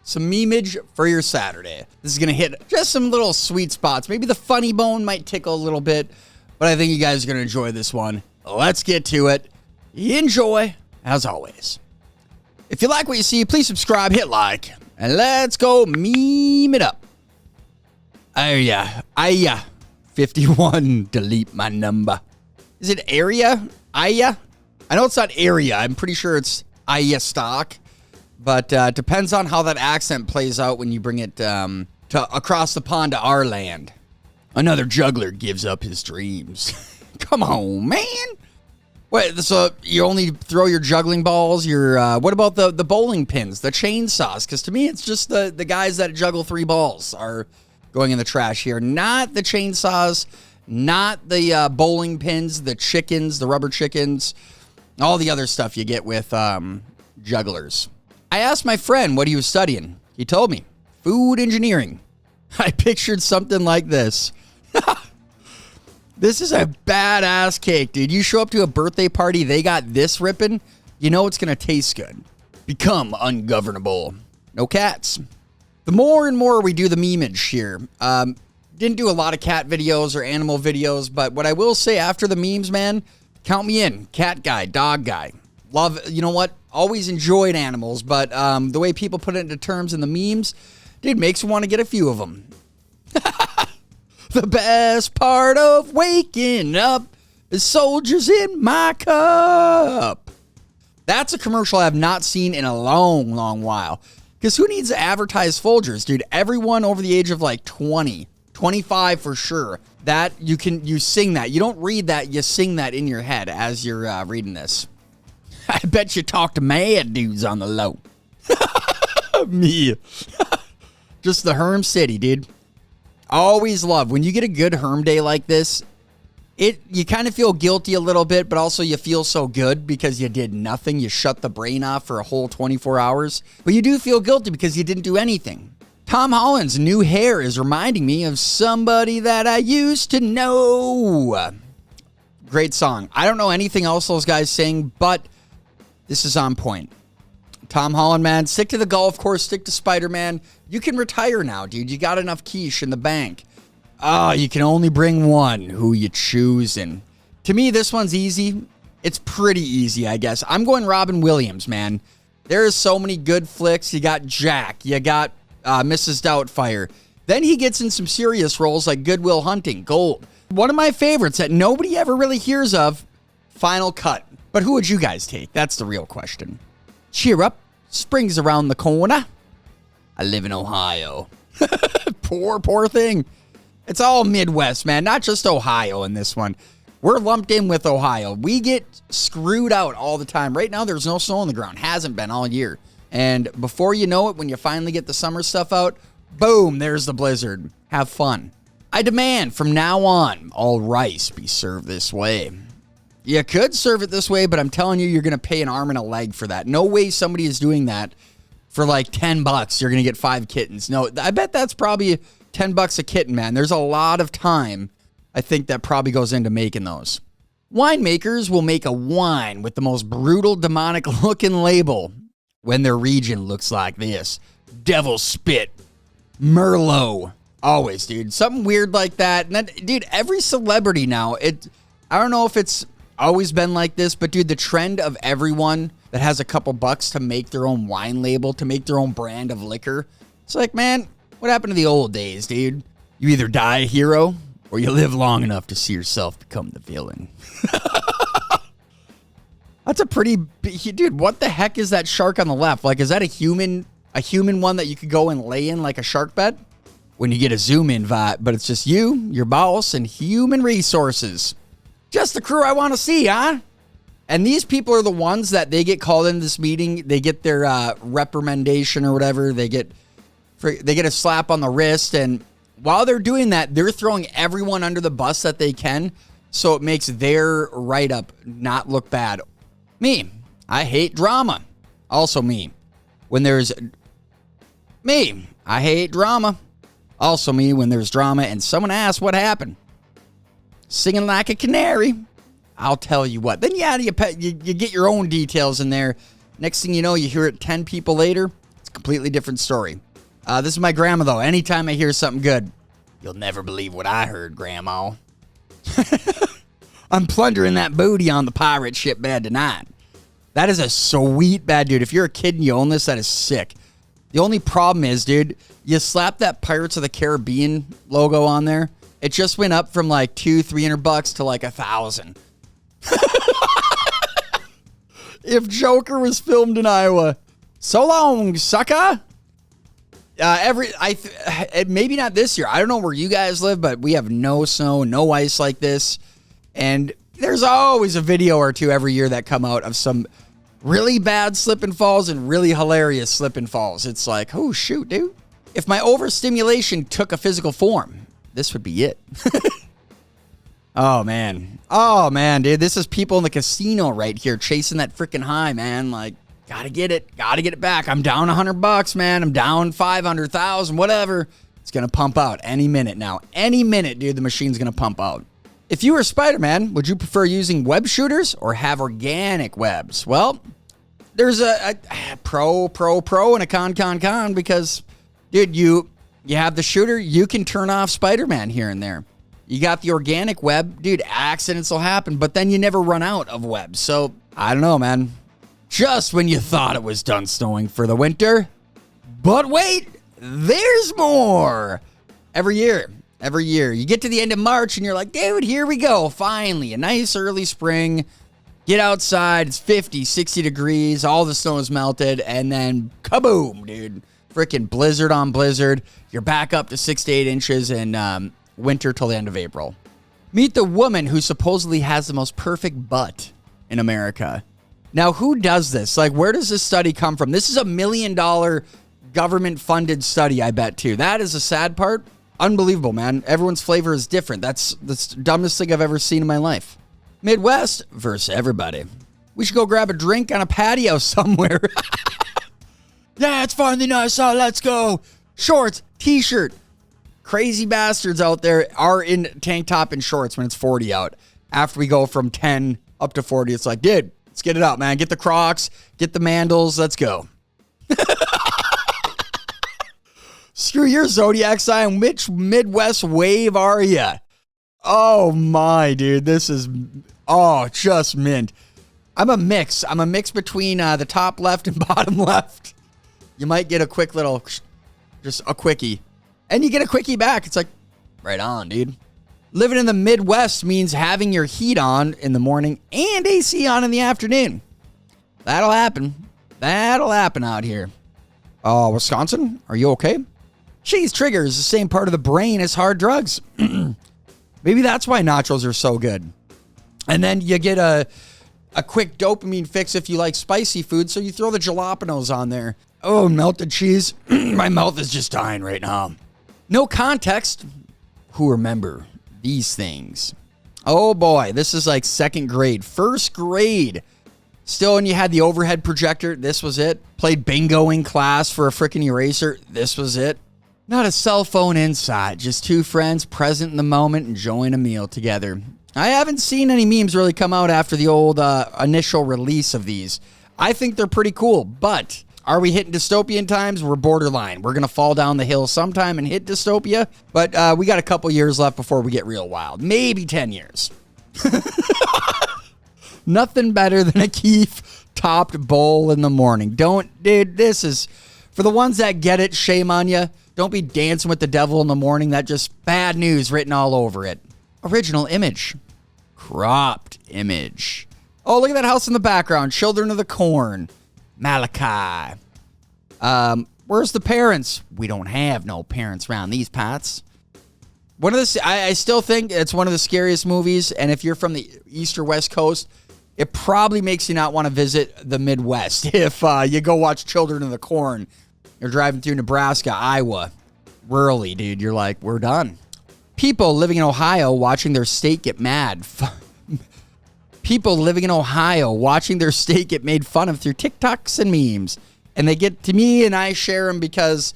some memeage for your Saturday. This is going to hit just some little sweet spots. Maybe the funny bone might tickle a little bit, but I think you guys are going to enjoy this one. Let's get to it. Enjoy, as always. If you like what you see, please subscribe, hit like, and let's go meme it up. Aya. 51, delete my number. Is it area? Aya? I know it's not area. I'm pretty sure it's Aya stock. But depends on how that accent plays out when you bring it to across the pond to our land. Another juggler gives up his dreams. Come on, man. Wait, so you only throw your juggling balls? What about the bowling pins, the chainsaws? Because to me, it's just the guys that juggle 3 balls are going in the trash here. Not the chainsaws, not the bowling pins, the chickens, the rubber chickens, all the other stuff you get with jugglers. I asked my friend what he was studying. He told me, food engineering. I pictured something like this. This is a badass cake, dude. You show up to a birthday party, they got this ripping, you know it's going to taste good. Become ungovernable. No cats. The more and more we do the memeage here, didn't do a lot of cat videos or animal videos, but what I will say after the memes, man, count me in. Cat guy, dog guy. Love, you know what? Always enjoyed animals, but the way people put it into terms in the memes, dude, makes you want to get a few of them. The best part of waking up is soldiers in my cup. That's a commercial I have not seen in a long, long while. Because who needs to advertise Folgers, dude? Everyone over the age of like 20, 25 for sure. That you sing that. You don't read that, you sing that in your head as you're reading this. I bet you talk to mad dudes on the low. Me. Just the Herm City, dude. Always love when you get a good Herm day like this. You kind of feel guilty a little bit, but also you feel so good because you did nothing. You shut the brain off for a whole 24 hours. But you do feel guilty because you didn't do anything. Tom Holland's new hair is reminding me of somebody that I used to know. Great song. I don't know anything else those guys sing, but this is on point. Tom Holland, man, stick to the golf course, stick to Spider-Man. You can retire now, dude. You got enough quiche in the bank. Oh, you can only bring one. Who you choosing? To me, this one's easy. It's pretty easy, I guess. I'm going Robin Williams, man. There's so many good flicks. You got Jack. You got Mrs. Doubtfire. Then he gets in some serious roles like Good Will Hunting, Gold. One of my favorites that nobody ever really hears of, Final Cut. But who would you guys take? That's the real question. Cheer up. Spring's around the corner. I live in Ohio. Poor thing. It's all Midwest, man. Not just Ohio in this one. We're lumped in with Ohio. We get screwed out all the time. Right now, there's no snow on the ground. Hasn't been all year. And before you know it, when you finally get the summer stuff out, boom, there's the blizzard. Have fun. I demand from now on, all rice be served this way. You could serve it this way, but I'm telling you, you're going to pay an arm and a leg for that. No way somebody is doing that for like $10. You're going to get 5 kittens. No, I bet that's probably $10 a kitten, man. There's a lot of time, I think, that probably goes into making those. Winemakers will make a wine with the most brutal, demonic-looking label when their region looks like this. Devil Spit. Merlot. Always, dude. Something weird like that. And then, dude, every celebrity now, I don't know if it's always been like this, but dude, the trend of everyone that has a couple bucks to make their own wine label, to make their own brand of liquor. It's like, man, what happened to the old days, dude? You either die a hero or you live long enough to see yourself become the villain. That's a pretty, dude, what the heck is that shark on the left? Like, is that a human one that you could go and lay in like a shark bed? When you get a zoom in vibe, but it's just you, your boss, and human resources. Just the crew I want to see, huh? And these people are the ones that they get called into this meeting. They get their reprimandation or whatever. They get a slap on the wrist. And while they're doing that, they're throwing everyone under the bus that they can. So it makes their write-up not look bad. Me, I hate drama. Also me. I hate drama. Also me when there's drama and someone asks what happened. Singing like a canary. I'll tell you what. Then you get your own details in there. Next thing you know, you hear it 10 people later. It's completely different story. This is my grandma, though. Anytime I hear something good, you'll never believe what I heard, Grandma. I'm plundering that booty on the pirate ship bed tonight. That is a sweet bed, dude. If you're a kid and you own this, that is sick. The only problem is, dude, you slap that Pirates of the Caribbean logo on there. It just went up from like $200-$300 to like $1,000. If Joker was filmed in Iowa, so long, sucker. Maybe not this year. I don't know where you guys live, but we have no snow, no ice like this. And there's always a video or two every year that come out of some really bad slip and falls and really hilarious slip and falls. It's like, oh, shoot, dude. If my overstimulation took a physical form, this would be it. Oh, man. Oh, man, dude. This is people in the casino right here chasing that freaking high, man. Like, gotta get it. Gotta get it back. I'm down $100, man. I'm down 500,000, whatever. It's gonna pump out any minute now. Any minute, dude, the machine's gonna pump out. If you were Spider-Man, would you prefer using web shooters or have organic webs? Well, there's a pro and a con because, dude, you have the shooter, you can turn off Spider-Man here and there. You got the organic web, dude, accidents will happen, but then you never run out of webs. So, I don't know, man. Just when you thought it was done snowing for the winter. But wait, there's more. Every year. You get to the end of March and you're like, dude, here we go. Finally, a nice early spring. Get outside. It's 50, 60 degrees. All the snow is melted. And then kaboom, dude. Freaking blizzard on blizzard. You're back up to 6 to 8 inches in winter till the end of April. Meet the woman who supposedly has the most perfect butt in America. Now, who does this? Like, where does this study come from? This is $1 million government-funded study, I bet, too. That is the sad part. Unbelievable, man. Everyone's flavor is different. That's the dumbest thing I've ever seen in my life. Midwest versus everybody. We should go grab a drink on a patio somewhere. Yeah, it's finally nice out. Let's go. Shorts, t-shirt. Crazy bastards out there are in tank top and shorts when it's 40 out. After we go from 10 up to 40, it's like, dude, let's get it out, man. Get the Crocs, get the Mandals. Let's go. Screw your zodiac sign. Which Midwest wave are you? Oh, my, dude. This is, just mint. I'm a mix. I'm a mix between the top left and bottom left. You might get a quick little, just a quickie. And you get a quickie back. It's like, right on, dude. Living in the Midwest means having your heat on in the morning and AC on in the afternoon. That'll happen. That'll happen out here. Wisconsin, are you okay? Cheese triggers the same part of the brain as hard drugs. Maybe that's why nachos are so good. And then you get a quick dopamine fix if you like spicy food, so you throw the jalapenos on there. Oh, melted cheese. My mouth is just dying right now. No context. Who remember these things? Oh boy, this is like second grade. First grade. Still, when you had the overhead projector, this was it. Played bingo in class for a freaking eraser. This was it. Not a cell phone inside. Just two friends present in the moment, enjoying a meal together. I haven't seen any memes really come out after the old initial release of these. I think they're pretty cool, but are we hitting dystopian times? We're borderline. We're going to fall down the hill sometime and hit dystopia, but we got a couple years left before we get real wild. Maybe 10 years. Nothing better than a Keef topped bowl in the morning. Dude, this is, for the ones that get it, shame on you. Don't be dancing with the devil in the morning. That just bad news written all over it. Original image. Cropped image. Oh, look at that house in the background. Children of the Corn. Malachi. Where's the parents? We don't have no parents around these parts. One of the, I still think it's one of the scariest movies. And if you're from the East or West Coast, it probably makes you not want to visit the Midwest. If you go watch Children of the Corn, you're driving through Nebraska, Iowa, rurally, dude. You're like, we're done. People living in Ohio watching their state get mad. People living in Ohio watching their state get made fun of through TikToks and memes. And they get to me and I share them because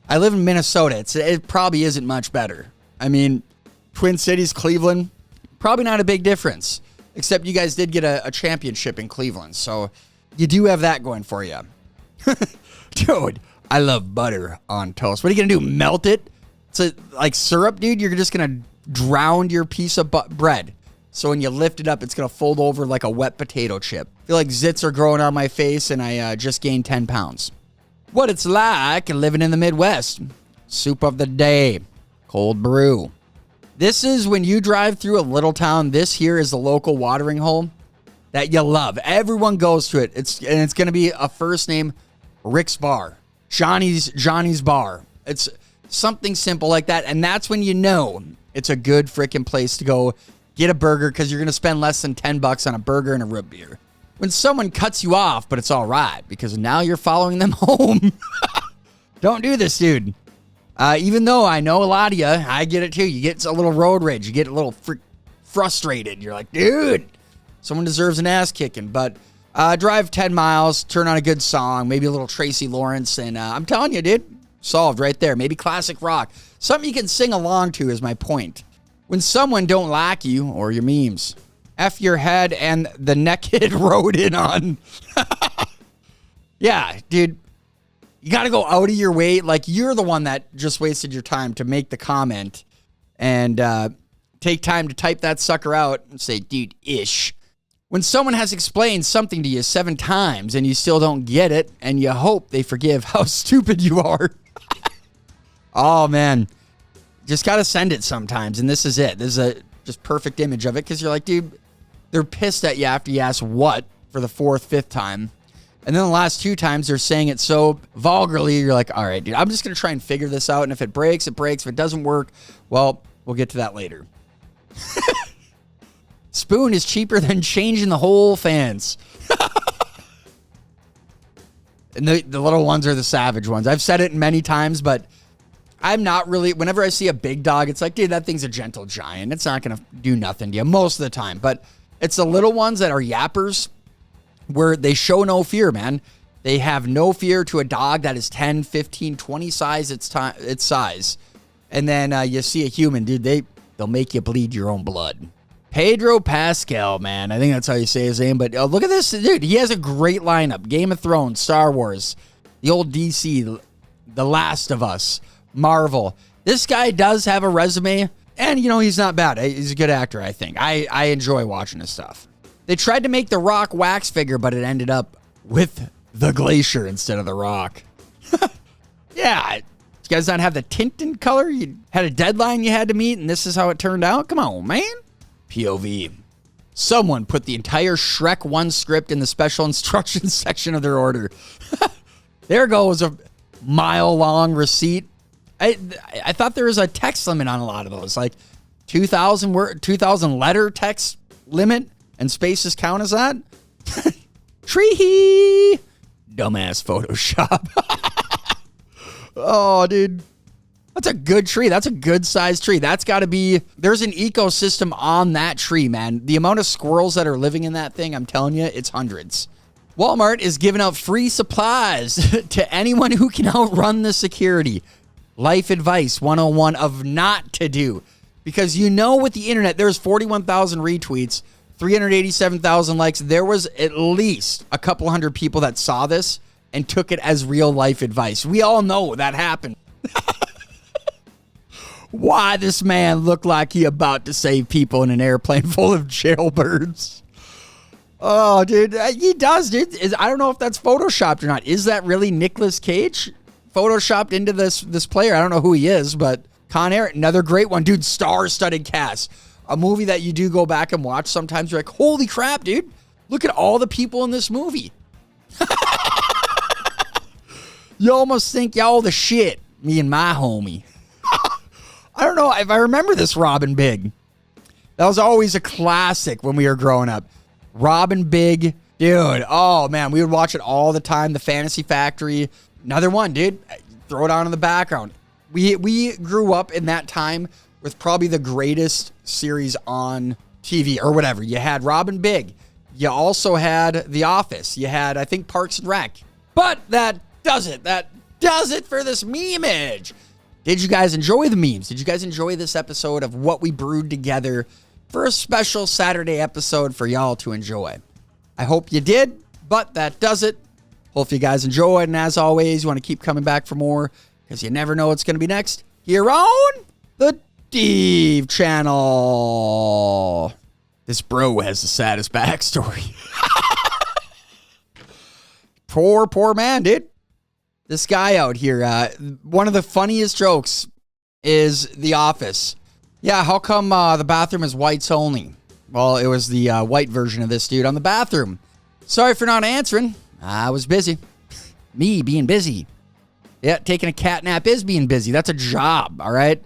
I live in Minnesota. It probably isn't much better. I mean, Twin Cities, Cleveland, probably not a big difference. Except you guys did get a championship in Cleveland. So you do have that going for you. Dude, I love butter on toast. What are you going to do? Melt it? It's like syrup, dude? You're just going to drown your piece of bread. So when you lift it up, it's going to fold over like a wet potato chip. I feel like zits are growing on my face and I just gained 10 pounds. What it's like living in the Midwest. Soup of the day. Cold brew. This is when you drive through a little town. This here is the local watering hole that you love. Everyone goes to it. It's going to be a first name, Rick's Bar. Johnny's Bar. It's something simple like that. And that's when you know it's a good freaking place to go get a burger because you're going to spend less than $10 on a burger and a root beer. When someone cuts you off, but it's all right because now you're following them home. Don't do this, dude. Even though I know a lot of you, I get it too. You get a little road rage. You get a little frustrated. You're like, dude, someone deserves an ass kicking. But drive 10 miles, turn on a good song, maybe a little Tracy Lawrence. And I'm telling you, dude, solved right there. Maybe classic rock. Something you can sing along to is my point. When someone don't like you or your memes, F your head and the neckhead rode in on. Yeah, dude. You got to go out of your way. Like, you're the one that just wasted your time to make the comment and take time to type that sucker out and say, dude, ish. When someone has explained something to you 7 times and you still don't get it and you hope they forgive how stupid you are. Oh, man. Just got to send it sometimes. And this is it. This is a just perfect image of it because you're like, dude, they're pissed at you after you ask what for the 4th, 5th time. And then the last 2 times they're saying it so vulgarly, you're like, all right, dude, I'm just going to try and figure this out. And if it breaks, it breaks. If it doesn't work, well, we'll get to that later. Spoon is cheaper than changing the whole fence. And the little ones are the savage ones. I've said it many times, but I'm not really, whenever I see a big dog, it's like, dude, that thing's a gentle giant. It's not going to do nothing to you most of the time. But it's the little ones that are yappers where they show no fear, man. They have no fear to a dog that is 10, 15, 20 size its size. And then you see a human, dude, they'll make you bleed your own blood. Pedro Pascal, man. I think that's how you say his name. But look at this, dude. He has a great lineup. Game of Thrones, Star Wars, the old DC, The Last of Us, Marvel. This guy does have a resume. And, you know, he's not bad. He's a good actor, I think. I enjoy watching his stuff. They tried to make the Rock wax figure, but it ended up with the Glacier instead of the Rock. Yeah. You guys not have the tint and color? You had a deadline you had to meet, and this is how it turned out? Come on, man. POV. Someone put the entire Shrek 1 script in the special instructions section of their order. There goes a mile-long receipt. I thought there was a text limit on a lot of those, like 2,000 letter text limit, and spaces count as that. Tree, dumbass Photoshop. Oh, dude, that's a good tree. That's a good sized tree. That's got to be. There's an ecosystem on that tree, man. The amount of squirrels that are living in that thing, I'm telling you, it's hundreds. Walmart is giving out free supplies to anyone who can outrun the security. Life advice 101 of not to do. Because you know with the internet, there's 41,000 retweets, 387,000 likes. There was at least a couple hundred people that saw this and took it as real life advice. We all know that happened. Why this man looked like he about to save people in an airplane full of jailbirds. Oh, dude, he does, dude. I don't know if that's photoshopped or not. Is that really Nicolas Cage photoshopped into this player? I don't know who he is, but Con Air, another great one, dude. Star-studded cast. A movie that you do go back and watch sometimes. You're like, holy crap, dude. Look at all the people in this movie. You almost think y'all the shit. Me and my homie. I don't know if I remember this Robin Big. That was always a classic when we were growing up. Robin Big. Dude, oh man, we would watch it all the time. The Fantasy Factory. Another one, dude. Throw it on in the background. We grew up in that time with probably the greatest series on TV or whatever. You had Robin Big. You also had The Office. You had, I think, Parks and Rec. But that does it. That does it for this meme-age. Did you guys enjoy the memes? Did you guys enjoy this episode of what we brewed together for a special Saturday episode for y'all to enjoy? I hope you did, but that does it. Hope you guys enjoyed. And as always, you want to keep coming back for more because you never know what's going to be next here on the DEEV channel. This bro has the saddest backstory. Poor man, dude. This guy out here, one of the funniest jokes is The Office. Yeah, how come the bathroom is whites only? Well, it was the white version of this dude on the bathroom. Sorry for not answering. I was busy. Me being busy. Yeah, taking a cat nap is being busy. That's a job, all right?